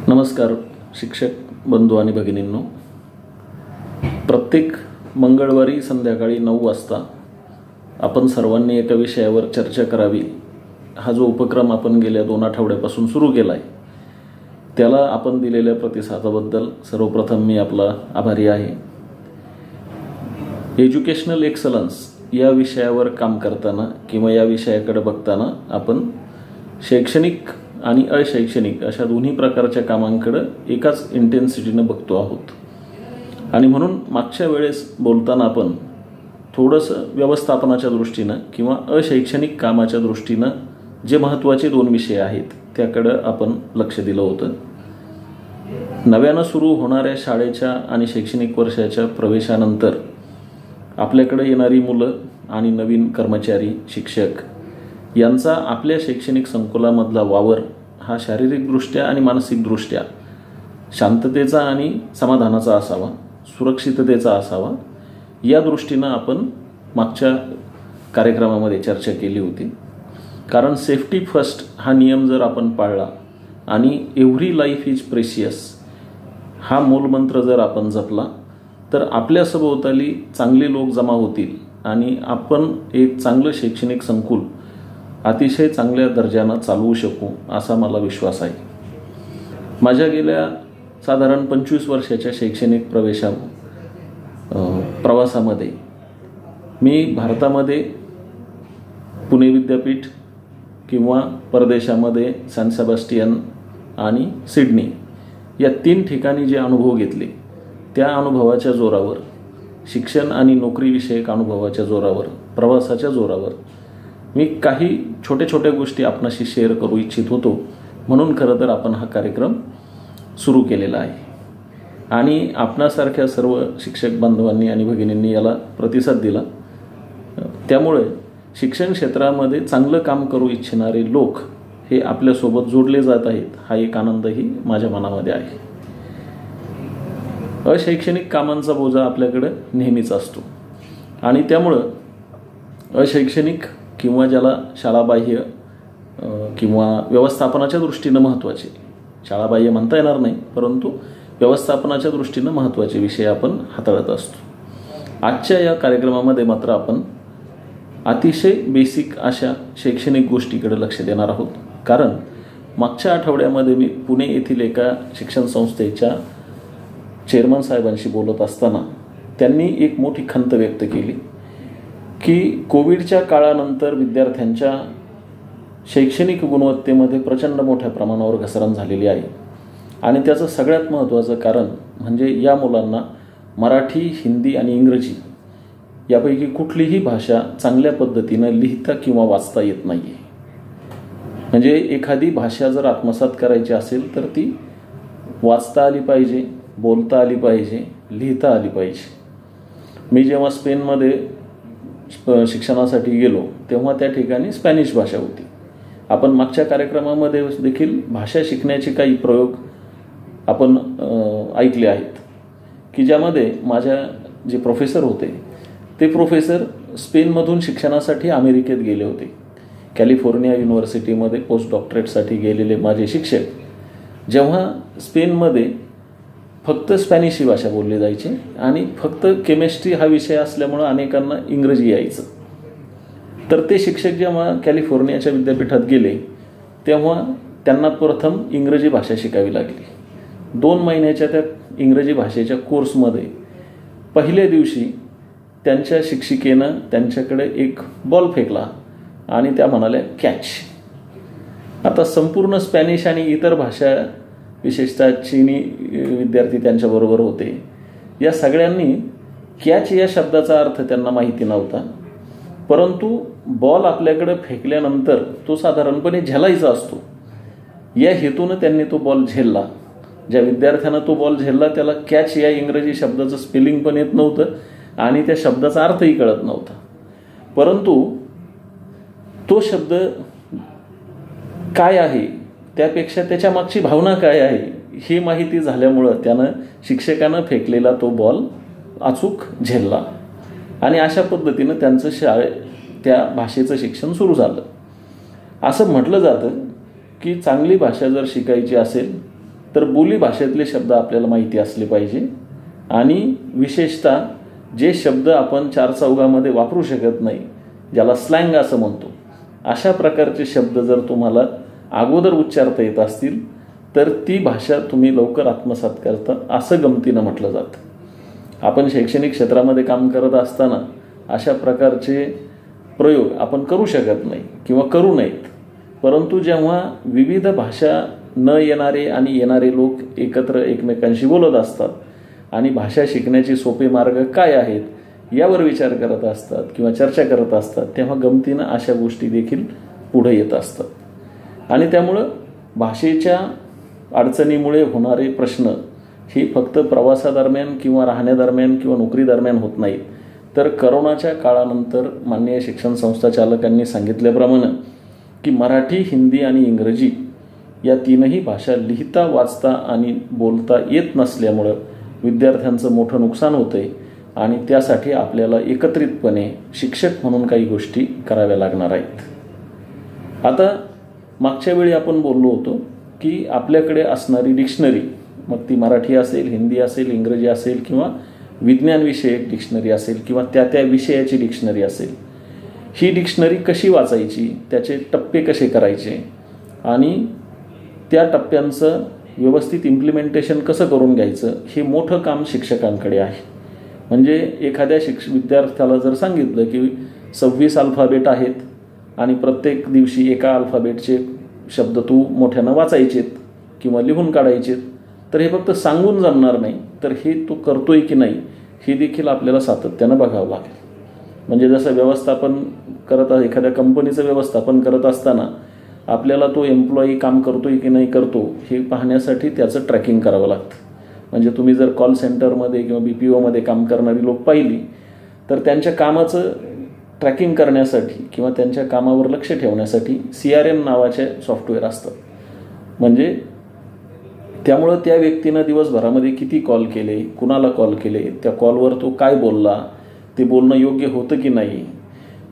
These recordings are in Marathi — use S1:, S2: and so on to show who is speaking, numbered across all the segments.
S1: नमस्कार शिक्षक बंधू आणि भगिनींनो, प्रत्येक मंगळवारी संध्याकाळी 9 वाजता आपण सर्वांनी एका विषयावर चर्चा करावी हा जो उपक्रम आपण गेल्या 2 आठवड्यापासून सुरू केला आहे, त्याला आपण दिलेल्या प्रतिसादाबद्दल सर्वप्रथम मी आपला आभारी आहे. एज्युकेशनल एक्सलन्स या विषयावर काम करताना किंवा या विषयाकडे बघताना आपण शैक्षणिक आणि अशैक्षणिक अशा दोन्ही प्रकारच्या कामांकडे एकाच इंटेन्सिटीने बघतो आहोत. आणि म्हणून मागच्या वेळेस बोलताना आपण थोडंसं व्यवस्थापनाच्या दृष्टीनं किंवा अशैक्षणिक कामाच्या दृष्टीनं जे महत्त्वाचे 2 विषय आहेत त्याकडे आपण लक्ष दिलं होतं. नव्यानं सुरू होणाऱ्या शाळेच्या आणि शैक्षणिक वर्षाच्या प्रवेशानंतर आपल्याकडे येणारी मुलं आणि नवीन कर्मचारी शिक्षक यांचा आपल्या शैक्षणिक संकुलामधला वावर हा शारीरिकदृष्ट्या आणि मानसिकदृष्ट्या शांततेचा आणि समाधानाचा असावा, सुरक्षिततेचा असावा, या दृष्टीनं आपण मागच्या कार्यक्रमामध्ये चर्चा केली होती. कारण सेफ्टी फर्स्ट हा नियम जर आपण पाळला आणि एव्हरी लाईफ इज प्रेशियस हा मूलमंत्र जर आपण जपला तर आपल्या सभोवताली चांगले लोक जमा होतील आणि आपण एक चांगलं शैक्षणिक संकुल अतिशय चांगल्या दर्जानं चालवू शकू असा मला विश्वास आहे. माझ्या गेल्या साधारण 25 वर्षाच्या शैक्षणिक प्रवासामध्ये मी भारतामध्ये पुणे विद्यापीठ किंवा परदेशामध्ये सॅन सेबास्टियन आणि सिडनी या 3 ठिकाणी जे अनुभव घेतले त्या अनुभवाच्या जोरावर, शिक्षण आणि नोकरीविषयक अनुभवाच्या जोरावर, प्रवासाच्या जोरावर मी काही छोट्या गोष्टी आपणाशी शेअर करू इच्छित होतो. म्हणून खरं तर आपण हा कार्यक्रम सुरू केलेला आहे आणि आपणासारख्या सर्व शिक्षक बांधवांनी आणि भगिनींनी याला प्रतिसाद दिला. त्यामुळे शिक्षण क्षेत्रामध्ये चांगलं काम करू इच्छिणारे लोक हे आपल्यासोबत जोडले जात आहेत हा एक आनंदही माझ्या मनामध्ये आहे. अशैक्षणिक कामांचा बोजा आपल्याकडे नेहमीच असतो आणि त्यामुळं अशैक्षणिक किंवा ज्याला शाळाबाह्य किंवा व्यवस्थापनाच्या दृष्टीनं महत्त्वाचे, शाळाबाह्य म्हणता येणार नाही परंतु व्यवस्थापनाच्या दृष्टीनं महत्त्वाचे विषय आपण हाताळत असतो. आजच्या या कार्यक्रमामध्ये मात्र आपण अतिशय बेसिक अशा शैक्षणिक गोष्टीकडे लक्ष देणार आहोत. कारण मागच्या आठवड्यामध्ये मी पुणे येथील एका शिक्षण संस्थेच्या चेअरमन साहेबांशी बोलत असताना त्यांनी एक मोठी खंत व्यक्त केली की कोविडच्या काळानंतर विद्यार्थ्यांच्या शैक्षणिक गुणवत्तेमध्ये प्रचंड मोठ्या प्रमाणावर घसरण झालेली आहे आणि त्याचं सगळ्यात महत्त्वाचं कारण म्हणजे या मुलांना मराठी, हिंदी आणि इंग्रजी यापैकी कुठलीही भाषा चांगल्या पद्धतीनं लिहिता किंवा वाचता येत नाही आहे. म्हणजे एखादी भाषा जर आत्मसात करायची असेल तर ती वाचता आली पाहिजे, बोलता आली पाहिजे, लिहिता आली पाहिजे. मी जेव्हा स्पेनमध्ये शिक्षणासाठी गेलो तेव्हा त्या ठिकाणी स्पॅनिश भाषा होती. आपण मागच्या कार्यक्रमामध्ये देखील भाषा शिकण्याचे काही प्रयोग आपण ऐकले आहेत की ज्यामध्ये माझ्या जे प्रोफेसर होते ते प्रोफेसर स्पेनमधून शिक्षणासाठी अमेरिकेत गेले होते. कॅलिफोर्निया युनिव्हर्सिटीमध्ये पोस्ट डॉक्टरेटसाठी गेलेले माझे शिक्षक जेव्हा स्पेनमध्ये फक्त स्पॅनिश ही भाषा बोलली जायची आणि फक्त केमिस्ट्री हा विषय असल्यामुळं अनेकांना इंग्रजी यायचं, तर ते शिक्षक जेव्हा कॅलिफोर्नियाच्या विद्यापीठात गेले तेव्हा त्यांना प्रथम इंग्रजी भाषा शिकावी लागली. 2 महिन्याच्या त्या इंग्रजी भाषेच्या कोर्समध्ये पहिल्या दिवशी त्यांच्या शिक्षिकेनं त्यांच्याकडे एक बॉल फेकला आणि त्या म्हणाल्या कॅच. आता संपूर्ण स्पॅनिश आणि इतर भाषा, विशेषतः चीनी विद्यार्थी त्यांच्याबरोबर होते, या सगळ्यांनी कॅच या शब्दाचा अर्थ त्यांना माहिती नव्हता. परंतु बॉल आपल्याकडे फेकल्यानंतर तो साधारणपणे झेलायचा असतो या हेतूनं त्यांनी तो बॉल झेलला. ज्या विद्यार्थ्यानं तो बॉल झेलला त्याला कॅच या इंग्रजी शब्दाचं स्पेलिंग पण येत नव्हतं आणि त्या शब्दाचा अर्थही कळत नव्हता. परंतु तो शब्द काय आहे त्यापेक्षा त्याच्या मागची भावना काय आहे ही माहिती झाल्यामुळं त्यानं शिक्षकानं फेकलेला तो बॉल अचूक झेलला आणि अशा पद्धतीनं त्यांचं त्या भाषेचं शिक्षण सुरू झालं. असं म्हटलं जातं की चांगली भाषा जर शिकायची असेल तर बोलीभाषेतले शब्द आपल्याला माहिती असले पाहिजे आणि विशेषतः जे शब्द आपण चार चौघामध्ये वापरू शकत नाही, ज्याला स्लँग असं म्हणतो, अशा प्रकारचे शब्द जर तुम्हाला अगोदर उच्चारता येत असतील तर ती भाषा तुम्ही लवकर आत्मसात करता असं गमतीनं म्हटलं जातं. आपण शैक्षणिक क्षेत्रामध्ये काम करत असताना अशा प्रकारचे प्रयोग आपण करू शकत नाही किंवा करू नयेत. परंतु जेव्हा विविध भाषा न येणारे आणि येणारे लोक एकत्र एकमेकांशी बोलत असतात आणि भाषा शिकण्याचे सोपे मार्ग काय आहेत यावर विचार करत असतात किंवा चर्चा करत असतात, तेव्हा गमतीनं अशा गोष्टी देखील पुढे येत असतात. आणि त्यामुळं भाषेच्या अडचणीमुळे होणारे प्रश्न हे फक्त प्रवासादरम्यान किंवा राहण्यादरम्यान किंवा नोकरी दरम्यान होत नाहीत, तर करोनाच्या काळानंतर माननीय शिक्षण संस्था चालकांनी सांगितल्याप्रमाणे की मराठी, हिंदी आणि इंग्रजी या तीनही भाषा लिहिता, वाचता आणि बोलता येत नसल्यामुळं विद्यार्थ्यांचं मोठं नुकसान होतंय आणि त्यासाठी आपल्याला एकत्रितपणे शिक्षक म्हणून काही गोष्टी कराव्या लागणार आहेत. आता मागच्या वेळी आपण बोललो होतो की आपल्याकडे असणारी डिक्शनरी, मग ती मराठी असेल, हिंदी असेल, इंग्रजी असेल किंवा विज्ञानविषयक डिक्शनरी असेल किंवा त्या विषयाची डिक्शनरी असेल, ही डिक्शनरी कशी वाचायची, त्याचे टप्पे कसे करायचे आणि त्या टप्प्यांचं व्यवस्थित इम्प्लिमेंटेशन कसं करून घ्यायचं, हे मोठं काम शिक्षकांकडे आहे. म्हणजे एखाद्या विद्यार्थ्याला जर सांगितलं की 26 अल्फाबेट आहेत आणि प्रत्येक दिवशी एका अल्फाबेटचे शब्द तू मोठ्यानं वाचायचेत किंवा लिहून काढायचेत, तर हे फक्त सांगून जमणार नाही, तर हे तू करतोय की नाही हे देखील आपल्याला सातत्यानं बघावं लागेल. म्हणजे जसं व्यवस्थापन एखाद्या कंपनीचं व्यवस्थापन करत असताना आपल्याला तो एम्प्लॉई काम करतोय की नाही करतो हे पाहण्यासाठी त्याचं ट्रॅकिंग करावं लागतं. म्हणजे तुम्ही जर कॉल सेंटरमध्ये किंवा BPOमध्ये काम करणारी लोक पाहिली तर त्यांच्या कामाचं ट्रॅकिंग करण्यासाठी किंवा त्यांच्या कामावर लक्ष ठेवण्यासाठी CRM नावाचे सॉफ्टवेअर असतात. म्हणजे त्यामुळं त्या व्यक्तीनं दिवसभरामध्ये किती कॉल केले, कुणाला कॉल केले, त्या कॉलवर तो काय बोलला, ते बोलणं योग्य होतं की नाही,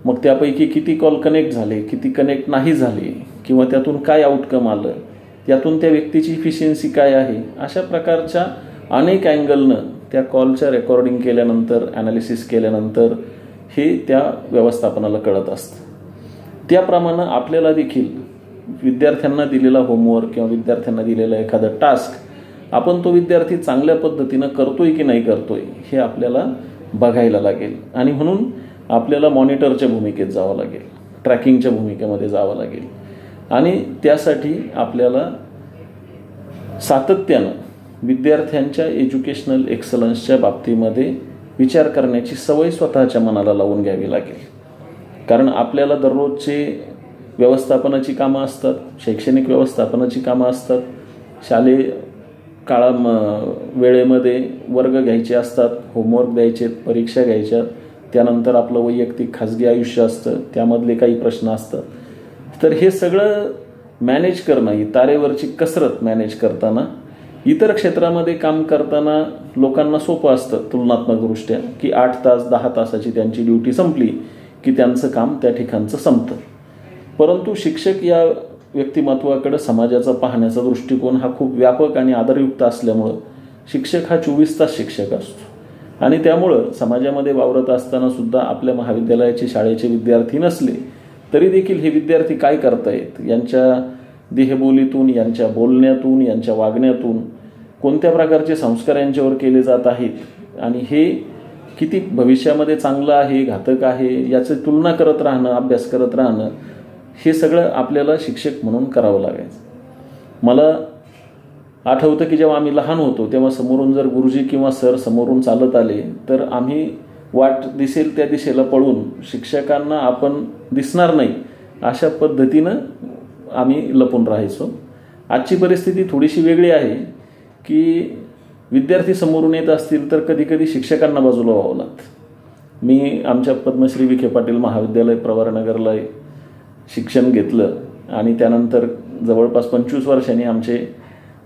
S1: मग त्यापैकी किती कॉल कनेक्ट झाले, किती कनेक्ट नाही झाले किंवा त्यातून काय आउटकम आलं, त्यातून त्या व्यक्तीची इफिशियन्सी काय आहे, अशा प्रकारच्या अनेक अँगलनं त्या कॉलच्या रेकॉर्डिंग केल्यानंतर, ॲनालिसिस केल्यानंतर हे त्या व्यवस्थापनाला कळत असतं. त्याप्रमाणे आपल्याला देखील विद्यार्थ्यांना दिलेला होमवर्क किंवा विद्यार्थ्यांना दिलेला एखादा टास्क आपण तो विद्यार्थी चांगल्या पद्धतीनं करतोय की नाही करतोय हे आपल्याला बघायला लागेल. आणि म्हणून आपल्याला मॉनिटरच्या भूमिकेत जावं लागेल, ट्रॅकिंगच्या भूमिकेमध्ये जावं लागेल आणि त्यासाठी आपल्याला सातत्यानं विद्यार्थ्यांच्या एज्युकेशनल एक्सलन्सच्या बाबतीमध्ये विचार करण्याची सवय स्वतःच्या मनाला लावून घ्यावी लागेल. कारण आपल्याला दररोजचे व्यवस्थापनाची कामं असतात, शैक्षणिक व्यवस्थापनाची कामं असतात, शालेय वेळेमध्ये वर्ग घ्यायचे असतात, होमवर्क द्यायचे, परीक्षा घ्यायच्या, त्यानंतर आपलं वैयक्तिक खाजगी आयुष्य असतं, त्यामधले काही प्रश्न असतात. तर हे सगळं मॅनेज करणं, ही तारेवरची कसरत मॅनेज करताना इतर क्षेत्रामध्ये काम करताना लोकांना सोपं असतं तुलनात्मकदृष्ट्या की 8 तास 10 तासाची त्यांची ड्युटी संपली की त्यांचं काम त्या ठिकाणचं संपतं. परंतु शिक्षक या व्यक्तिमत्वाकडे समाजाचा पाहण्याचा दृष्टिकोन हा खूप व्यापक आणि आदरयुक्त असल्यामुळं शिक्षक हा 24 तास शिक्षक असतो आणि त्यामुळं समाजामध्ये वावरत असताना सुद्धा आपल्या महाविद्यालयाचे शाळेचे विद्यार्थी नसले तरी देखील हे विद्यार्थी काय करतायत, यांच्या देहबोलीतून, यांच्या बोलण्यातून, यांच्या वागण्यातून कोणत्या प्रकारचे संस्कार यांच्यावर केले जात आहेत आणि हे किती भविष्यामध्ये चांगलं आहे, घातक आहे, याची तुलना करत राहणं, अभ्यास करत राहणं, हे सगळं आपल्याला शिक्षक म्हणून करावं लागायचं. मला आठवतं की जेव्हा आम्ही लहान होतो तेव्हा समोरून जर गुरुजी किंवा सर समोरून चालत आले तर आम्ही वाट दिसेल त्या दिशेला पळून शिक्षकांना आपण दिसणार नाही अशा पद्धतीनं आम्ही लपून राहायचो. आजची परिस्थिती थोडीशी वेगळी आहे की विद्यार्थी समोरून येत असतील तर कधी कधी शिक्षकांना बाजूला व्हावं लागतं. मी आमच्या पद्मश्री विखे पाटील महाविद्यालय प्रवरानगरला शिक्षण घेतलं आणि त्यानंतर जवळपास 25 वर्षांनी आमचे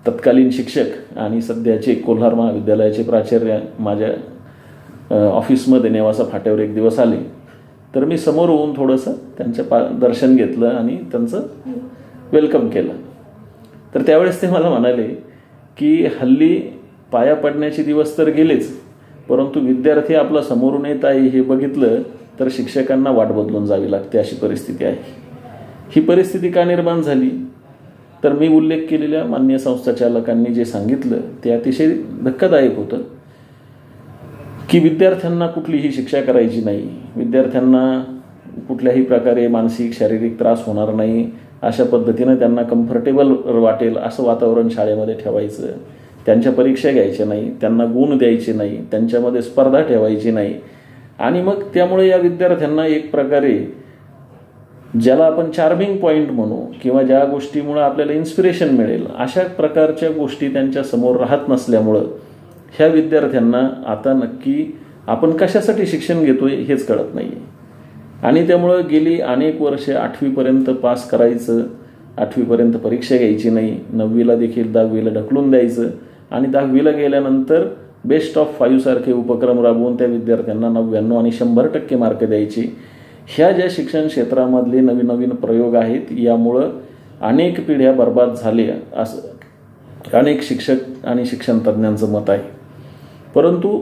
S1: तत्कालीन शिक्षक आणि सध्याचे कोल्हार महाविद्यालयाचे प्राचार्य माझ्या ऑफिसमध्ये नेवासा फाट्यावर एक दिवस आले. तर मी समोर होऊन थोडंसं त्यांचं दर्शन घेतलं आणि त्यांचं वेलकम केलं. तर त्यावेळेस ते मला म्हणाले की हल्ली पाया पडण्याचे दिवस तर गेलेच, परंतु विद्यार्थी आपला समोरून येत आहे हे बघितलं तर शिक्षकांना वाट बदलून जावी लागते, अशी परिस्थिती आहे. ही परिस्थिती का निर्माण झाली तर मी उल्लेख केलेल्या मान्य संस्थाचालकांनी जे सांगितलं ते अतिशय धक्कादायक होतं की विद्यार्थ्यांना कुठलीही शिक्षा करायची नाही, विद्यार्थ्यांना कुठल्याही प्रकारे मानसिक शारीरिक त्रास होणार नाही अशा पद्धतीनं त्यांना कम्फर्टेबल वाटेल असं वातावरण शाळेमध्ये ठेवायचं, त्यांच्या परीक्षा घ्यायच्या नाही, त्यांना गुण द्यायचे नाही, त्यांच्यामध्ये स्पर्धा ठेवायची नाही. आणि मग त्यामुळे या विद्यार्थ्यांना एक प्रकारे ज्याला आपण चार्मिंग पॉईंट म्हणू किंवा ज्या गोष्टीमुळे आपल्याला इन्स्पिरेशन मिळेल अशा प्रकारच्या गोष्टी त्यांच्या समोर राहत नसल्यामुळं ह्या विद्यार्थ्यांना आता नक्की आपण कशासाठी शिक्षण घेतोय हेच कळत नाही. आणि त्यामुळं गेली अनेक वर्षे 8वीपर्यंत पास करायचं, 8वीपर्यंत परीक्षा घ्यायची नाही, 9वीला देखील 10वीला ढकलून द्यायचं आणि 10वीला गेल्यानंतर बेस्ट ऑफ 5 सारखे उपक्रम राबवून त्या विद्यार्थ्यांना 99 आणि 100% मार्क द्यायचे. ह्या ज्या शिक्षण क्षेत्रामधले नवीन नवीन प्रयोग आहेत यामुळं अनेक पिढ्या बर्बाद झाल्या असं अनेक शिक्षक आणि शिक्षण तज्ज्ञांचं मत आहे. परंतु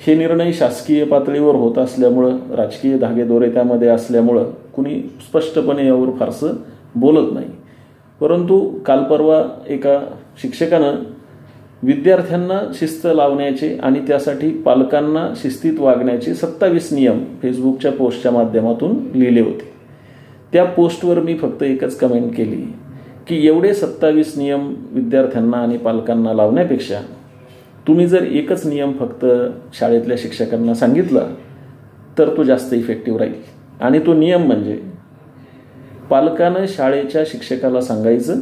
S1: हे निर्णय शासकीय पातळीवर होत असल्यामुळं, राजकीय धागेदोरे त्यामध्ये असल्यामुळं कुणी स्पष्टपणे यावर फारसं बोलत नाही. परंतु काल परवा एका शिक्षकानं विद्यार्थ्यांना शिस्त लावण्याचे आणि त्यासाठी पालकांना शिस्तीत वागण्याचे 27 नियम फेसबुकच्या पोस्टच्या माध्यमातून लिहिले होते. त्या पोस्टवर मी फक्त एकच कमेंट केली की एवढे 27 नियम विद्यार्थ्यांना आणि पालकांना लावण्यापेक्षा तुम्ही जर एकच नियम फक्त शाळेतल्या शिक्षकांना सांगितला तर तो जास्त इफेक्टिव्ह राहील. आणि तो नियम म्हणजे पालकानं शाळेच्या शिक्षकाला सांगायचं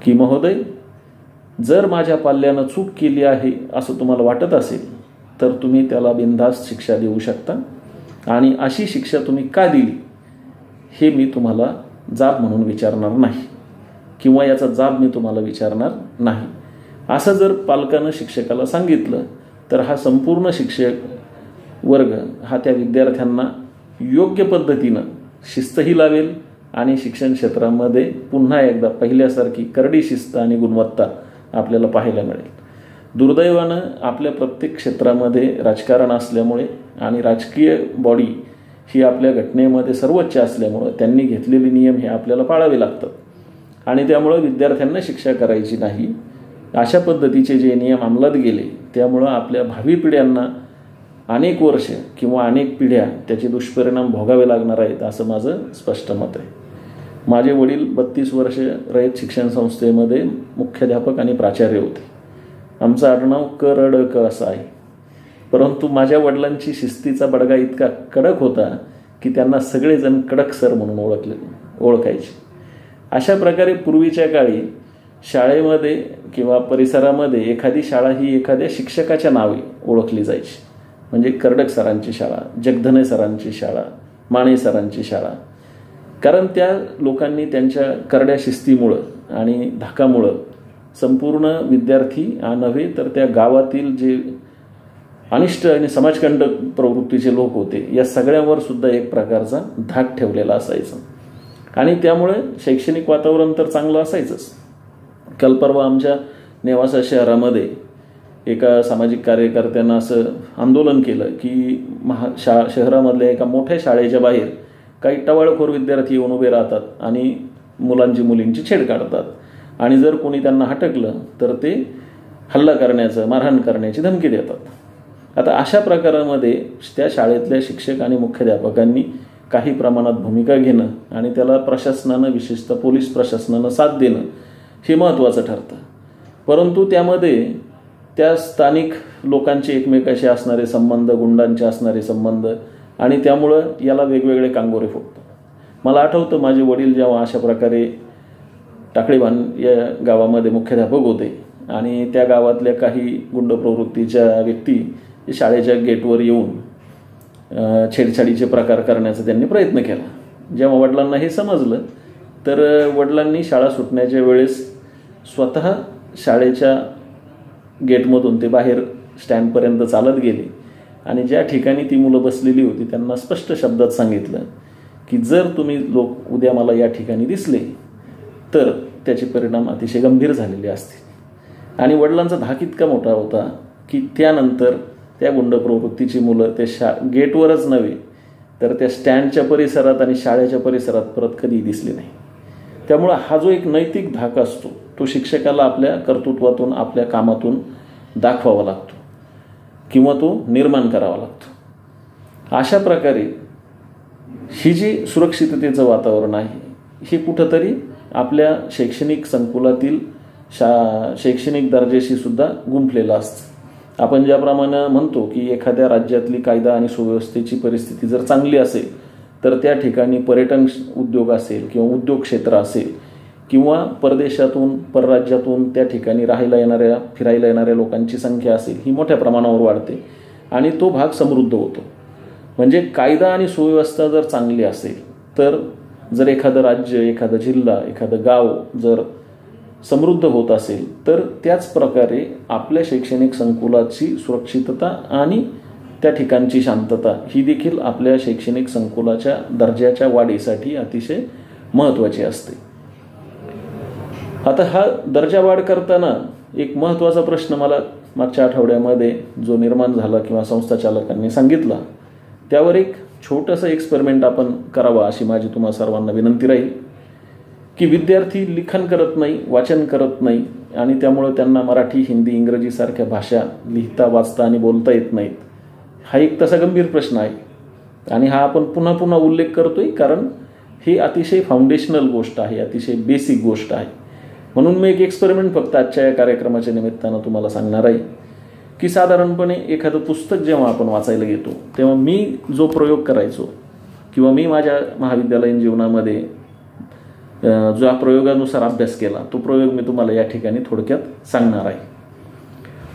S1: की महोदय, जर माझ्या पाल्यानं चूक केली आहे असं तुम्हाला वाटत असेल तर तुम्ही त्याला बिनधास्त शिक्षा देऊ शकता आणि अशी शिक्षा तुम्ही का दिली हे मी तुम्हाला जाब म्हणून विचारणार नाही किंवा याचा जाब मी तुम्हाला विचारणार नाही. असं जर पालकानं शिक्षकाला सांगितलं तर हा संपूर्ण शिक्षक वर्ग हा त्या विद्यार्थ्यांना योग्य पद्धतीनं शिस्तही लावेल आणि शिक्षण क्षेत्रामध्ये पुन्हा एकदा पहिल्यासारखी करडी शिस्त आणि गुणवत्ता आपल्याला पाहायला मिळेल. दुर्दैवानं आपल्या प्रत्येक क्षेत्रामध्ये राजकारण असल्यामुळे आणि राजकीय बॉडी ही आपल्या घटनेमध्ये सर्वोच्च असल्यामुळं त्यांनी घेतलेले नियम हे आपल्याला पाळावे लागतात आणि त्यामुळं विद्यार्थ्यांना शिक्षा करायची नाही अशा पद्धतीचे जे नियम अंमलात गेले त्यामुळं आपल्या भावी पिढ्यांना अनेक वर्ष किंवा अनेक पिढ्या त्याचे दुष्परिणाम भोगावे लागणार आहेत असं माझं स्पष्ट मत आहे. माझे वडील 32 वर्ष रयत शिक्षण संस्थेमध्ये मुख्याध्यापक आणि प्राचार्य होते. आमचं आडनाव क असं आहे. परंतु माझ्या वडिलांची शिस्तीचा बडगा इतका कडक होता की त्यांना सगळेजण कडक सर म्हणून ओळखायचे. अशा प्रकारे पूर्वीच्या काळी शाळेमध्ये किंवा परिसरामध्ये एखादी शाळा ही एखाद्या शिक्षकाच्या नावे ओळखली जायची. म्हणजे कर्डक सरांची शाळा, जगधने सरांची शाळा, माने सरांची शाळा. कारण त्या लोकांनी त्यांच्या करड्या शिस्तीमुळं आणि धाकामुळं संपूर्ण विद्यार्थी नव्हे तर त्या गावातील जे अनिष्ट आणि समाजकंटक प्रवृत्तीचे लोक होते या सगळ्यांवर सुद्धा एक प्रकारचा धाक ठेवलेला असायचा आणि त्यामुळे शैक्षणिक वातावरण तर चांगलं असायचंच. काल परवा आमच्या नेवासा शहरामध्ये एका सामाजिक कार्यकर्त्यांना असं आंदोलन केलं की शहरामधल्या एका मोठ्या शाळेच्या बाहेर काही टवाळखोर विद्यार्थी येऊन उभे राहतात आणि मुलींची छेड काढतात आणि जर कोणी त्यांना हटकलं तर ते हल्ला करण्याचं, मारहाण करण्याची धमकी देतात. आता अशा प्रकारामध्ये त्या शाळेतल्या शिक्षक आणि मुख्याध्यापकांनी काही प्रमाणात भूमिका घेणं आणि त्याला प्रशासनानं, विशेषतः पोलीस प्रशासनानं साथ देणं हे महत्त्वाचं ठरतं. परंतु त्यामध्ये त्या स्थानिक लोकांचे एकमेकाशी असणारे संबंध, गुंडांचे असणारे संबंध आणि त्यामुळं याला वेगवेगळे कांगोरे फुटतात. मला आठवतं माझे वडील जेव्हा अशा प्रकारे टाकळीबान या गावामध्ये मुख्याध्यापक होते आणि त्या गावातल्या काही गुंड प्रवृत्तीच्या व्यक्ती शाळेच्या गेटवर येऊन छेडछाडीचे प्रकार करण्याचा त्यांनी प्रयत्न केला. जेव्हा वडिलांना हे समजलं तर वडिलांनी शाळा सुटण्याच्या वेळेस स्वतः शाळेच्या गेटमधून ते बाहेर स्टँडपर्यंत चालत गेले आणि ज्या ठिकाणी ती मुलं बसलेली होती त्यांना स्पष्ट शब्दात सांगितलं की जर तुम्ही लोक उद्या मला या ठिकाणी दिसले तर त्याचे परिणाम अतिशय गंभीर झालेले असतील. आणि वडिलांचा धाक इतका मोठा होता की त्यानंतर त्या गुंड प्रवृत्तीची मुलं त्या गेटवरच नव्हे तर त्या स्टँडच्या परिसरात आणि शाळेच्या परिसरात परत कधी दिसले नाही. त्यामुळं हा जो एक नैतिक धाक असतो तो शिक्षकाला आपल्या कर्तृत्वातून आपल्या कामातून दाखवावा लागतो किंवा तो निर्माण करावा लागतो. अशा प्रकारे ही जी सुरक्षिततेचं वातावरण आहे हे कुठंतरी आपल्या शैक्षणिक संकुलातील शैक्षणिक दर्जाशी सुद्धा गुंफलेलं असतं. आपण ज्याप्रमाणे म्हणतो की एखाद्या राज्यातली कायदा आणि सुव्यवस्थेची परिस्थिती जर चांगली असेल तर त्या ठिकाणी पर्यटन उद्योग असेल किंवा उद्योग क्षेत्र असेल किंवा परदेशातून परराज्यातून त्या ठिकाणी फिरायला येणाऱ्या लोकांची संख्या असेल ही मोठ्या प्रमाणावर वाढते आणि तो भाग समृद्ध होतो. म्हणजे कायदा आणि सुव्यवस्था जर चांगली असेल तर जर एखादं राज्य एखादा जिल्हा एखादं गाव जर समृद्ध होत असेल तर त्याच प्रकारे आपल्या शैक्षणिक संकुलाची सुरक्षितता आणि त्या ठिकाणची शांतता ही देखील आपल्या शैक्षणिक संकुलाच्या दर्जाच्या वाढीसाठी अतिशय महत्त्वाची असते. आता हा दर्जा वाढ करताना एक महत्त्वाचा प्रश्न मला मागच्या आठवड्यामध्ये जो निर्माण झाला किंवा संस्था चालकांनी सांगितला त्यावर एक छोटंसं एक्सपेरिमेंट आपण करावा अशी माझी तुम्हा सर्वांना विनंती राहील की विद्यार्थी लिखाण करत नाही, वाचन करत नाही आणि त्यामुळं त्यांना मराठी, हिंदी, इंग्रजीसारख्या भाषा लिहिता वाचता आणि बोलता येत नाहीत. हा एक तसा गंभीर प्रश्न आहे आणि हा आपण पुन्हा पुन्हा उल्लेख करतोय कारण ही अतिशय फाउंडेशनल गोष्ट आहे, अतिशय बेसिक गोष्ट आहे. म्हणून मी एक एक्सपेरिमेंट फक्त आजच्या या कार्यक्रमाच्या निमित्तानं तुम्हाला सांगणार आहे की साधारणपणे एखादं पुस्तक जेव्हा आपण वाचायला घेतो तेव्हा मी जो प्रयोग करायचो किंवा मी माझ्या महाविद्यालयीन जीवनामध्ये ज्या प्रयोगानुसार अभ्यास केला तो प्रयोग मी तुम्हाला या ठिकाणी थोडक्यात सांगणार आहे.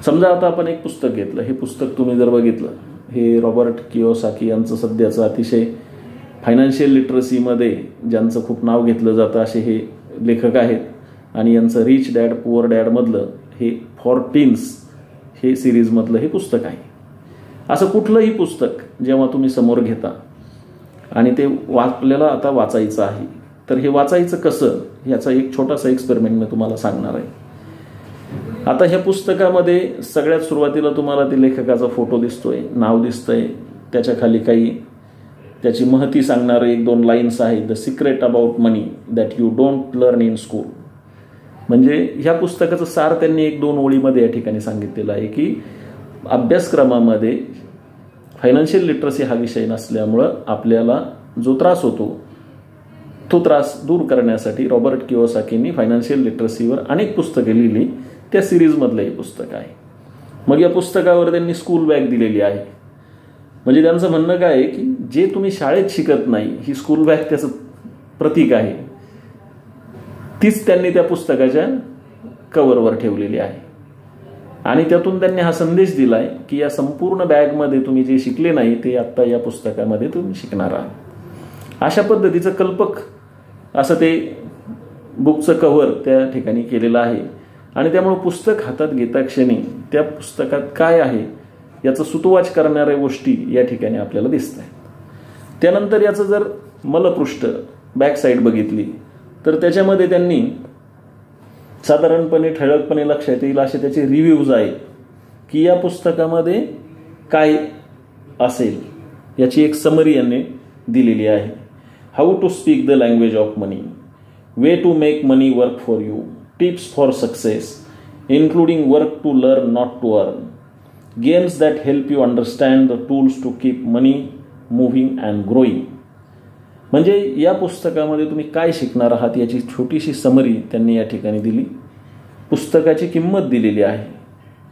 S1: समजा आता आपण एक पुस्तक घेतलं. हे पुस्तक तुम्ही जर बघितलं हे रॉबर्ट कियोसाकी यांचं सध्याचं अतिशय फायनान्शियल लिटरसीमध्ये ज्यांचं खूप नाव घेतलं जातं असे हे लेखक आहेत आणि यांचं रिच डॅड पुअर डॅडमधलं हे फॉर टीन्स हे सिरीजमधलं हे पुस्तक आहे. असं कुठलंही पुस्तक जेव्हा तुम्ही समोर घेता आणि ते आपल्याला आता वाचायचं आहे तर हे वाचायचं कसं ह्याचा एक छोटासा एक्सपेरिमेंट मी तुम्हाला सांगणार आहे. आता ह्या पुस्तकामध्ये सगळ्यात सुरुवातीला तुम्हाला ते लेखकाचा फोटो दिसतोय, नाव दिसतंय, त्याच्या खाली काही त्याची महती सांगणारे 1-2 लाईन्स आहेत. The secret about money that you don't learn in school. म्हणजे ह्या पुस्तकाचं सार त्यांनी 1-2 ओळीमध्ये या ठिकाणी सांगितलेलं आहे की अभ्यासक्रमामध्ये फायनान्शियल लिटरसी हा विषय नसल्यामुळं आपल्याला जो त्रास होतो तो त्रास दूर करण्यासाठी रॉबर्ट कियोसाकींनी फायनान्शियल लिटरसीवर अनेक पुस्तके लिहिली. त्या सिरीजमधलं हे पुस्तक आहे. मग या पुस्तकावर त्यांनी स्कूल बॅग दिलेली आहे. म्हणजे त्यांचं म्हणणं काय आहे की जे तुम्ही शाळेत शिकत नाही ही स्कूल बॅग त्याचं प्रतीक आहे. तीच त्यांनी त्या पुस्तकाच्या कव्हरवर ठेवलेली आहे आणि त्यातून त्यांनी हा संदेश दिलाय की या संपूर्ण बॅगमध्ये तुम्ही जे शिकले नाही ते आत्ता या पुस्तकामध्ये तुम्ही शिकणार आहात. अशा पद्धतीचं कल्पक असं ते बुकचं कव्हर त्या ठिकाणी केलेलं आहे आणि त्यामुळे पुस्तक हातात घेता क्षणी त्या पुस्तकात काय आहे याचं सुतवाच करणाऱ्या गोष्टी या ठिकाणी आपल्याला दिसत आहेत. त्यानंतर याचं जर मलपृष्ठ बॅक साईड बघितली तर त्याच्यामध्ये त्यांनी साधारणपणे ठळकपणे लक्षात येईल असे त्याचे रिव्ह्यूज आहेत की या पुस्तकामध्ये काय असेल याची एक समरी यांनी दिलेली आहे. How to speak the language of money, way to make money work for you, tips for success including work to learn not to earn, games that help you understand the tools to keep money moving and growing. म्हणजे या पुस्तकामध्ये तुम्ही काय शिकणार आहात याची छोटीशी समरी त्यांनी या ठिकाणी दिली. पुस्तकाची किंमत दिलेली आहे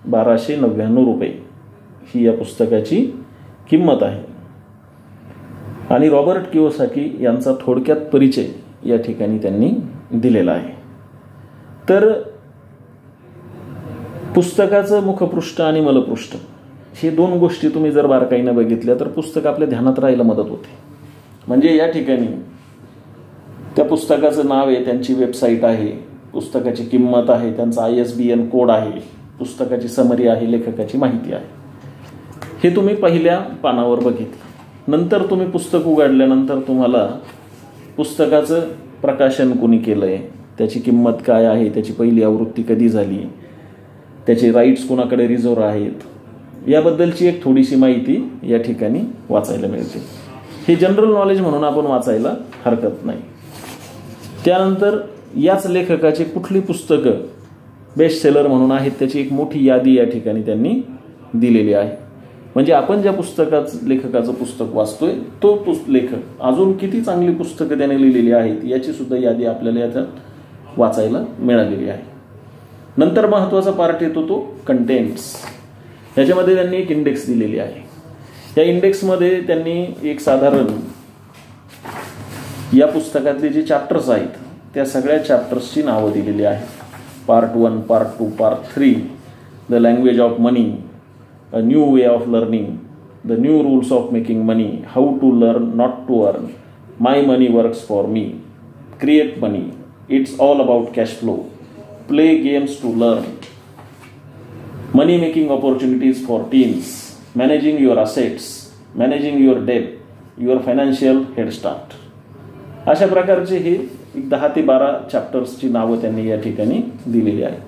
S1: 1299 रुपये ही या पुस्तकाची किंमत आहे आणि रॉबर्ट कियोसाकी यांचा थोडक्यात परिचय या ठिकाणी त्यांनी दिलेला आहे. तर पुस्तकाचं मुखपृष्ठ आणि मलपृष्ठ हे 2 गोष्टी तुम्ही जर बारकाईनं बघितल्या तर पुस्तक आपल्या ध्यानात राहायला मदत होते. म्हणजे या ठिकाणी त्या पुस्तकाचं नाव आहे, त्यांची वेबसाईट आहे, पुस्तकाची किंमत आहे, त्यांचा ISBN कोड आहे, पुस्तकाची समरी आहे, लेखकाची माहिती आहे. हे तुम्ही पहिल्या पानावर बघितलं. नंतर तुम्ही पुस्तक उघडल्यानंतर तुम्हाला पुस्तकाचं प्रकाशन कोणी केलं आहे, त्याची किंमत काय आहे, त्याची पहिली आवृत्ती कधी झाली, त्याचे राईट्स कोणाकडे रिझर्व्ह आहेत याबद्दलची एक थोडीशी माहिती या ठिकाणी वाचायला मिळते. हे जनरल नॉलेज म्हणून आपण वाचायला हरकत नाही. त्यानंतर याच लेखकाचे कुठली पुस्तकं बेस्ट सेलर म्हणून आहेत त्याची एक मोठी यादी या ठिकाणी त्यांनी दिलेली आहे. म्हणजे आपण ज्या लेखकाचं पुस्तक वाचतोय तो लेखक अजून किती चांगली पुस्तकं त्याने लिहिलेली आहेत याची सुद्धा यादी आपल्याला याच्यात वाचायला मिळालेली आहे. नंतर महत्त्वाचा पार्ट येतो तो कंटेंट्स. ह्याच्यामध्ये त्यांनी एक इंडेक्स दिलेली आहे. या इंडेक्समध्ये त्यांनी एक साधारण या पुस्तकातले जे चॅप्टर्स आहेत त्या सगळ्या चॅप्टर्सची नावं दिलेली आहेत. Part 1, part 2, part 3, the language of money, a new way of learning, the new rules of making money, how to learn not to earn, my money works for me, create money, it's all about cash flow, play games to learn, money making opportunities for teens, managing your assets, managing your debt, your financial head start. अशा प्रकारचे हे 10 ते 12 चॅप्टर्सची नावं त्यांनी या ठिकाणी दिलेली आहे.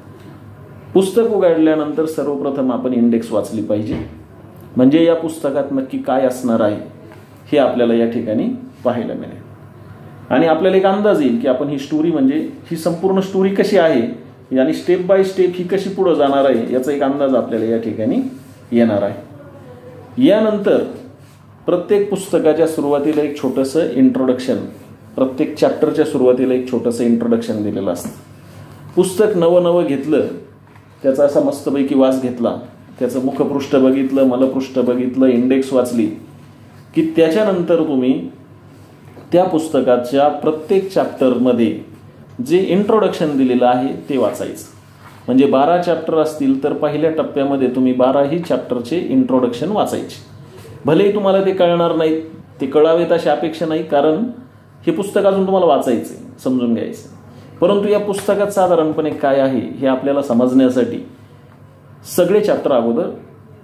S1: पुस्तक उघडल्यानंतर सर्वप्रथम आपण इंडेक्स वाचली पाहिजे. म्हणजे या पुस्तकात नक्की काय असणार आहे हे आपल्याला या ठिकाणी पाहायला मिळेल आणि आपल्याला एक अंदाज येईल की आपण ही स्टोरी म्हणजे ही संपूर्ण स्टोरी कशी आहे आणि स्टेप बाय स्टेप ही कशी पुढे जाणार आहे याचा एक अंदाज आपल्याला या ठिकाणी येणार आहे. यानंतर प्रत्येक पुस्तकाच्या सुरुवातीला एक छोटंसं इंट्रोडक्शन, प्रत्येक चॅप्टरच्या सुरुवातीला एक छोटंसं इंट्रोडक्शन दिलेलं असतं. पुस्तक नवं घेतलं, त्याचा असा मस्तपैकी वास घेतला, त्याचं मुखपृष्ठ बघितलं, मलपृष्ठ बघितलं, इंडेक्स वाचली की त्याच्यानंतर तुम्ही त्या पुस्तकाच्या प्रत्येक चॅप्टरमध्ये जे इंट्रोडक्शन दिलेलं आहे ते वाचायचं. म्हणजे 12 चॅप्टर असतील तर पहिल्या टप्प्यामध्ये तुम्ही 12ही चॅप्टरचे इंट्रोडक्शन वाचायचे. भलेही तुम्हाला ते कळणार नाहीत, ते कळावेत अशी अपेक्षा नाही, कारण हे पुस्तक अजून तुम्हाला वाचायचं आहे, समजून घ्यायचं. परंतु या पुस्तकात साधारणपणे काय आहे हे आपल्याला समजण्यासाठी सगळे चॅप्टर अगोदर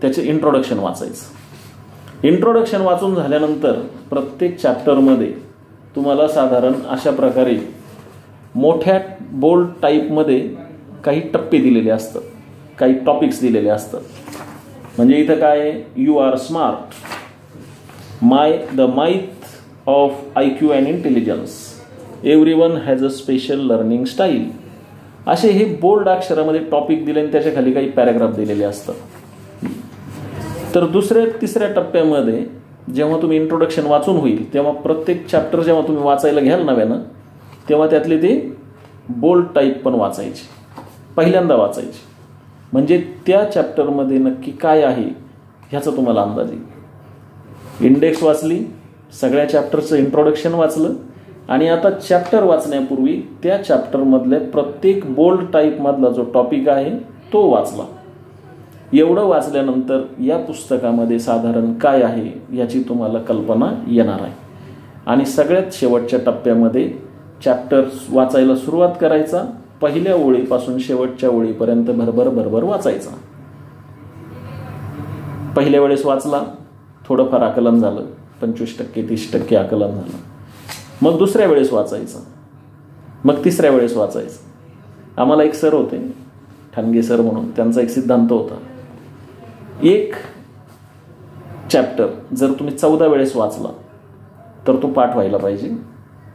S1: त्याचे इंट्रोडक्शन वाचायचं. इंट्रोडक्शन वाचून झाल्यानंतर प्रत्येक चॅप्टरमध्ये तुम्हाला साधारण अशा प्रकारे मोठ्या बोल्ड टाईपमध्ये काही टप्पे दिलेले असतात, काही टॉपिक्स दिलेले असतात. म्हणजे इथं काय आहे, you are smart, the myth of IQ and intelligence, everyone has a special learning style, असे हे बोल्ड अक्षरामध्ये टॉपिक दिले आणि त्याच्या खाली काही पॅराग्राफ दिलेले असतात. तर दुसऱ्या तिसऱ्या टप्प्यामध्ये जेव्हा तुम्ही इंट्रोडक्शन वाचून होईल तेव्हा प्रत्येक चॅप्टर जेव्हा तुम्ही वाचायला घ्याल नव्यानं तेव्हा त्यातले ते बोल्ड टाईप पण वाचायचे, पहिल्यांदा वाचायचे. म्हणजे त्या चॅप्टरमध्ये नक्की काय आहे ह्याचा तुम्हाला अंदाज येईल. इंडेक्स वाचली, सगळ्या चॅप्टरचं इंट्रोडक्शन वाचलं आणि आता चॅप्टर वाचण्यापूर्वी त्या चॅप्टरमधल्या प्रत्येक बोल्ड टाईपमधला जो टॉपिक आहे तो वाचला. एवढं वाचल्यानंतर या पुस्तकामध्ये साधारण काय आहे याची तुम्हाला कल्पना येणार आहे. आणि सगळ्यात शेवटच्या टप्प्यामध्ये चॅप्टर वाचायला सुरुवात करायचा, पहिल्या ओळीपासून शेवटच्या ओळीपर्यंत भरभर वाचायचा. पहिल्या वेळेस वाचला, थोडंफार आकलन झालं, 25% 30% आकलन झालं. मग दुसऱ्या वेळेस वाचायचं, मग तिसऱ्या वेळेस वाचायचं. आम्हाला एक सर होते ठाणगे सर म्हणून, त्यांचा एक सिद्धांत होता, एक चॅप्टर जर तुम्ही 14 वेळेस वाचला तर तो पाठ व्हायला पाहिजे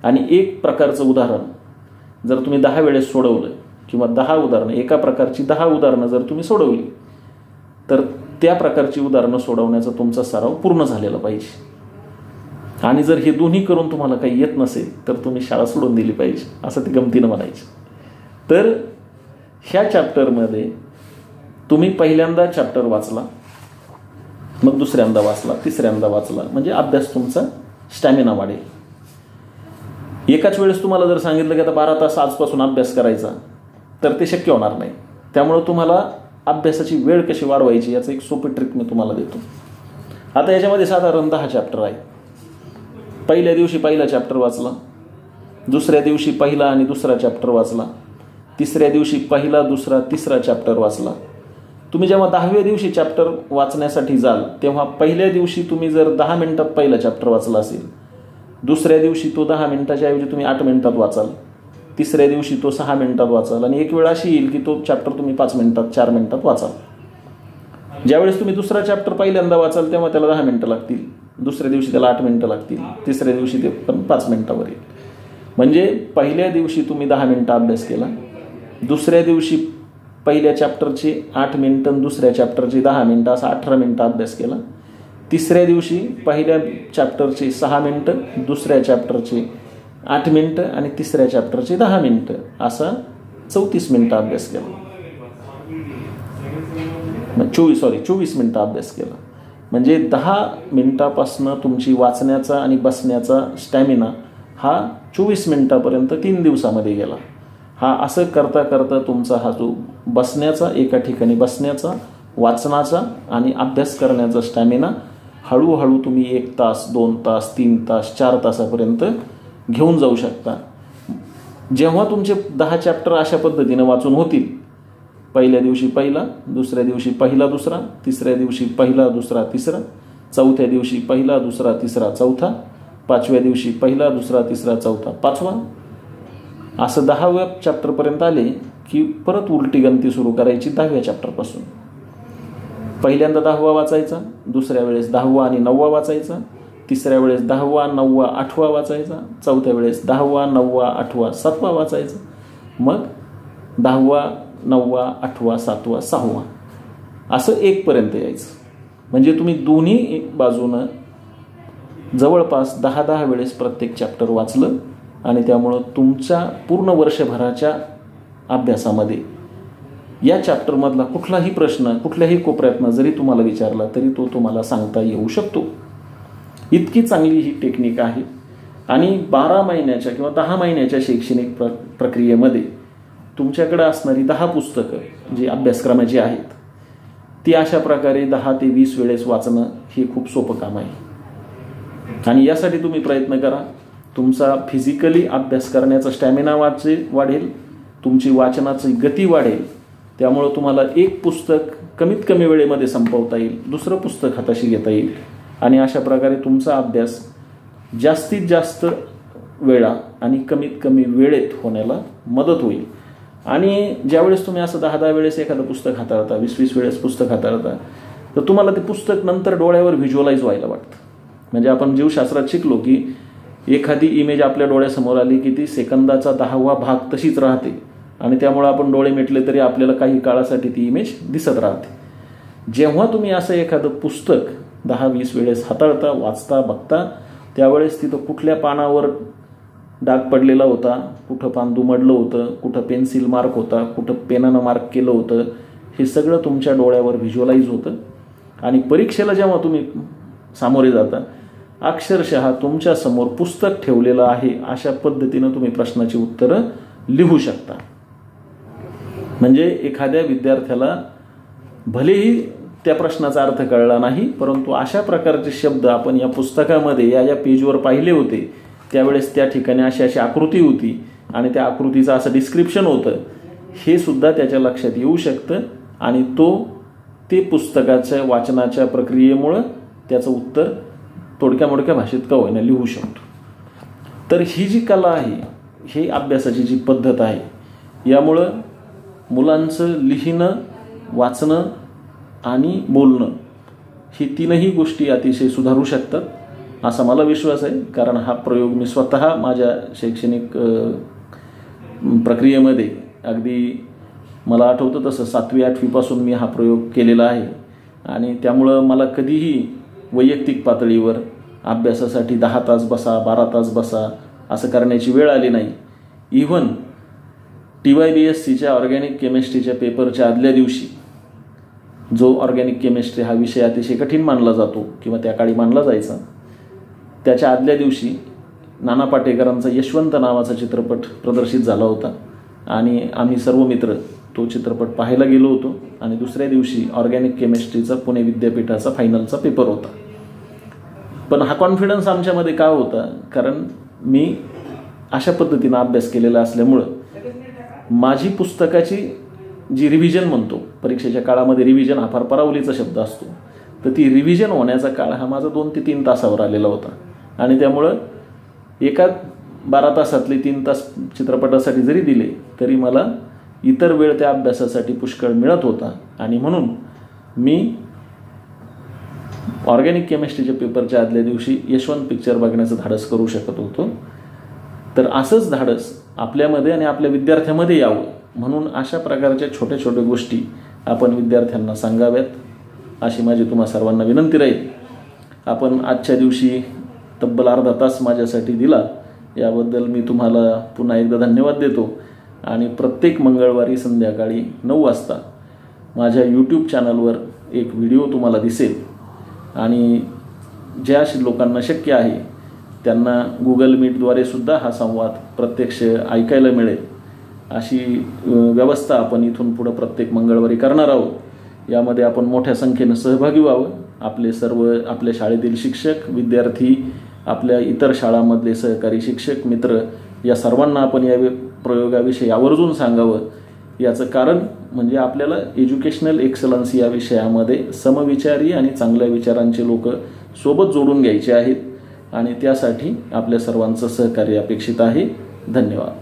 S1: आणि एक प्रकारचं उदाहरण जर तुम्ही 10 वेळेस सोडवलं किंवा 10 उदाहरणं, एका प्रकारची 10 उदाहरणं जर तुम्ही सोडवली तर त्या प्रकारची उदाहरणं सोडवण्याचा तुमचा सराव पूर्ण झालेला पाहिजे. आणि जर हे दोन्ही करून तुम्हाला काही येत नसेल तर तुम्ही शाळा सोडून दिली पाहिजे, असं ते गमतीनं म्हणायचं. तर ह्या चॅप्टरमध्ये तुम्ही पहिल्यांदा चॅप्टर वाचला, मग दुसऱ्यांदा वाचला, तिसऱ्यांदा वाचला, म्हणजे अभ्यास तुमचा स्टॅमिना वाढेल. एकाच वेळेस तुम्हाला जर सांगितलं की आता 12 तास आजपासून अभ्यास करायचा तर ते शक्य होणार नाही. त्यामुळं तुम्हाला अभ्यासाची वेळ कशी वाढवायची याचं एक सोपी ट्रिक मी तुम्हाला देतो. आता याच्यामध्ये साधारण 10 चॅप्टर आहे. पहिल्या दिवशी पहिला चॅप्टर वाचला, दुसऱ्या दिवशी पहिला आणि दुसरा चॅप्टर वाचला, तिसऱ्या दिवशी पहिला, दुसरा, तिसरा चॅप्टर वाचला. तुम्ही जेव्हा 10व्या दिवशी चॅप्टर वाचण्यासाठी जाल तेव्हा पहिल्या दिवशी तुम्ही जर 10 मिनिटात पहिला चॅप्टर वाचला असेल, दुसऱ्या दिवशी तो 10 मिनिटाच्या ऐवजी तुम्ही 8 मिनिटात वाचाल, तिसऱ्या दिवशी तो 6 मिनिटात वाचाल आणि एक वेळ अशी येईल की तो चॅप्टर तुम्ही 5 मिनिटात 4 मिनिटात वाचाल. ज्यावेळेस तुम्ही दुसरा चॅप्टर पहिल्यांदा वाचाल तेव्हा त्याला 10 मिनिटं लागतील, दुसऱ्या दिवशी त्याला 8 मिनिटं लागतील, तिसऱ्या दिवशी ते पण 5 मिनिटावर येईल. म्हणजे पहिल्या दिवशी तुम्ही 10 मिनिटं अभ्यास केला, दुसऱ्या दिवशी पहिल्या चॅप्टरचे 8 मिनिटं, दुसऱ्या चॅप्टरचे 10 मिनिटं, असा 18 मिनिटं अभ्यास केला. तिसऱ्या दिवशी पहिल्या चॅप्टरचे 6 मिनिटं, दुसऱ्या चॅप्टरचे 8 मिनिटं आणि तिसऱ्या चॅप्टरचे 10 मिनिटं, असा 34 मिनिटं अभ्यास केला. 24 मिनिटं अभ्यास केला. म्हणजे 10 मिनिटापासनं तुमची वाचण्याचा आणि बसण्याचा स्टॅमिना हा 24 मिनिटापर्यंत 3 दिवसामध्ये गेला. हा असं करता करता तुमचा हा जो बसण्याचा, एका ठिकाणी बसण्याचा, वाचनाचा आणि अभ्यास करण्याचा स्टॅमिना हळूहळू तुम्ही 1 तास, 2 तास, 3 तास, 4 तासापर्यंत घेऊन जाऊ शकता. जेव्हा तुमचे 10 चॅप्टर अशा पद्धतीने वाचून होतील, पहिल्या दिवशी पहिला, दुसऱ्या दिवशी पहिला दुसरा, तिसऱ्या दिवशी पहिला दुसरा तिसरा, चौथ्या दिवशी पहिला दुसरा तिसरा चौथा, 5व्या दिवशी पहिला दुसरा तिसरा चौथा 5वा, असं 10व्या चॅप्टरपर्यंत आले की परत उलटी गणती सुरू करायची 10व्या चॅप्टरपासून. पहिल्यांदा 10वा वाचायचा, दुसऱ्या वेळेस 10वा आणि 9वा वाचायचा, तिसऱ्या वेळेस 10वा, 9वा, 8वा वाचायचा, चौथ्या वेळेस 10वा, 9वा, 8वा, 7वा वाचायचा, मग 10वा, 9वा, 8वा, 7वा, 6वा, असं 1 पर्यंत यायचं. म्हणजे तुम्ही दोन्ही बाजूनं जवळपास 10-10 वेळेस प्रत्येक चॅप्टर वाचलं आणि त्यामुळं तुमच्या पूर्ण वर्षभराच्या अभ्यासामध्ये या चॅप्टरमधला कुठलाही प्रश्न कुठल्याही कोपऱ्यातनं जरी तुम्हाला विचारला तरी तो तुम्हाला सांगता येऊ शकतो. इतकी चांगली ही टेक्निक आहे. आणि 12 महिन्याच्या किंवा 10 महिन्याच्या शैक्षणिक प्रक्रियेमध्ये तुमच्याकडे असणारी 10 पुस्तकं जी अभ्यासक्रमाची आहेत ती अशा प्रकारे 10 ते 20 वेळेस वाचणं हे खूप सोपं काम आहे. आणि यासाठी तुम्ही प्रयत्न करा. तुमचा फिजिकली अभ्यास करण्याचा स्टॅमिना वाढेल, तुमची वाचनाची गती वाढेल. त्यामुळं तुम्हाला एक पुस्तक कमीत कमी वेळेमध्ये संपवता येईल, दुसरं पुस्तक हाताशी घेता येईल आणि अशा प्रकारे तुमचा अभ्यास जास्तीत जास्त वेळा आणि कमीत कमी वेळेत होण्याला मदत होईल. आणि ज्यावेळेस तुम्ही असं 10-10 वेळेस एखादं पुस्तक हाताळता, 20-20 वेळेस पुस्तक हाताळता, तर तुम्हाला ते पुस्तक नंतर डोळ्यावर व्हिज्युअलाइज व्हायला वाटतं. म्हणजे आपण जीवशास्त्रात शिकलो की एखादी इमेज आपल्या डोळ्यासमोर आली की ती सेकंदाचा 10वा भाग तशीच राहते आणि त्यामुळे आपण डोळे मिटले तरी आपल्याला काही काळासाठी ती इमेज दिसत राहते. जेव्हा तुम्ही असं एखादं पुस्तक 10-20 वेळेस हाताळता, वाचता, बघता, त्यावेळेस तिथं कुठल्या पानावर डाग पडलेला होता, कुठं पान दुमडलं होतं, कुठं पेन्सिल मार्क होता, कुठं पेनानं मार्क केलं होतं, हे सगळं तुमच्या डोळ्यावर व्हिज्युअलाइज होतं. आणि परीक्षेला जेव्हा तुम्ही सामोरे जाता, अक्षरशः तुमच्या समोर पुस्तक ठेवलेलं आहे अशा पद्धतीनं तुम्ही प्रश्नाची उत्तरं लिहू शकता. म्हणजे एखाद्या विद्यार्थ्याला भलेही त्या प्रश्नाचा अर्थ कळला नाही, परंतु अशा प्रकारचे शब्द आपण या पुस्तकामध्ये या पेजवर पाहिले होते, त्यावेळेस त्या ठिकाणी अशी आकृती होती आणि त्या आकृतीचं असं डिस्क्रिप्शन होतं, हे सुद्धा त्याच्या लक्षात येऊ शकतं आणि ते पुस्तकाच्या वाचनाच्या प्रक्रियेमुळं त्याचं उत्तर थोडक्या मोडक्या भाषेत का होईना लिहू शकतो. तर ही जी कला आहे, ही अभ्यासाची जी पद्धत आहे, यामुळं मुलांचं लिहिणं, वाचणं आणि बोलणं ही 3ही गोष्टी अतिशय सुधारू शकतात असा मला विश्वास आहे. कारण हा प्रयोग मी स्वतः माझ्या शैक्षणिक प्रक्रियेमध्ये अगदी मला आठवतं तसं 7वी-8वी पासून मी हा प्रयोग केलेला आहे आणि त्यामुळं मला कधीही वैयक्तिक पातळीवर अभ्यासासाठी 10 तास बसा, 12 तास बसा असं करण्याची वेळ आली नाही. इव्हन TYBSCच्या ऑर्गॅनिक केमिस्ट्रीच्या पेपरच्या आदल्या दिवशी, जो ऑर्गॅनिक केमिस्ट्री हा विषय अतिशय कठीण मानला जातो किंवा त्या काळी मानला जायचा, त्याच्या आदल्या दिवशी नाना पाटेकरांचा यशवंत नावाचा चित्रपट प्रदर्शित झाला होता आणि आम्ही सर्व मित्र तो चित्रपट पाहायला गेलो होतो आणि दुसऱ्या दिवशी ऑर्गॅनिक केमिस्ट्रीचा पुणे विद्यापीठाचा फायनलचा पेपर होता. पण हा कॉन्फिडन्स आमच्यामध्ये का होता? कारण मी अशा पद्धतीनं अभ्यास केलेला असल्यामुळं माझी पुस्तकाची जी रिव्हिजन म्हणतो, परीक्षेच्या काळामध्ये रिव्हिजन हा फार परावलीचा शब्द असतो, तर ती रिव्हिजन होण्याचा काळ हा माझा 2 ते 3 तासावर आलेला होता आणि त्यामुळं एका 12 तासातले 3 तास चित्रपटासाठी जरी दिले तरी मला इतर वेळ त्या अभ्यासासाठी पुष्कळ मिळत होता आणि म्हणून मी ऑर्गॅनिक केमिस्ट्रीच्या पेपरच्या आदल्या दिवशी यशवंत पिक्चर बघण्याचं धाडस करू शकत होतो. तर असंच धाडस आपल्यामध्ये आणि आपल्या विद्यार्थ्यांमध्ये यावं म्हणून अशा प्रकारच्या छोट्या छोट्या गोष्टी आपण विद्यार्थ्यांना सांगाव्यात अशी माझी तुम्हा सर्वांना विनंती राहील. आपण आजच्या दिवशी तब्बल अर्धा तास माझ्यासाठी दिला याबद्दल मी तुम्हाला पुन्हा एकदा धन्यवाद देतो. आणि प्रत्येक मंगळवारी संध्याकाळी 9 वाजता माझ्या यूट्यूब चॅनलवर एक व्हिडिओ तुम्हाला दिसेल आणि ज्या लोकांना शक्य आहे त्यांना गुगल मीटद्वारे सुद्धा हा संवाद प्रत्यक्ष ऐकायला मिळेल अशी व्यवस्था आपण इथून पुढे प्रत्येक मंगळवारी करणार आहोत. यामध्ये आपण मोठ्या संख्येने सहभागी व्हावं. आपल्या शाळेतील शिक्षक, विद्यार्थी, आपल्या इतर शाळांमधले सहकारी शिक्षक मित्र या सर्वांना आपण या प्रयोगाविषयी आवर्जून सांगावं. याचं कारण म्हणजे आपल्याला एज्युकेशनल एक्सलन्स या विषयामध्ये समविचारी आणि चांगल्या विचारांचे लोक सोबत जोडून घ्यायचे आहेत आणि त्यासाठी आपल्या सर्वांचं सहकार्य अपेक्षित आहे. धन्यवाद.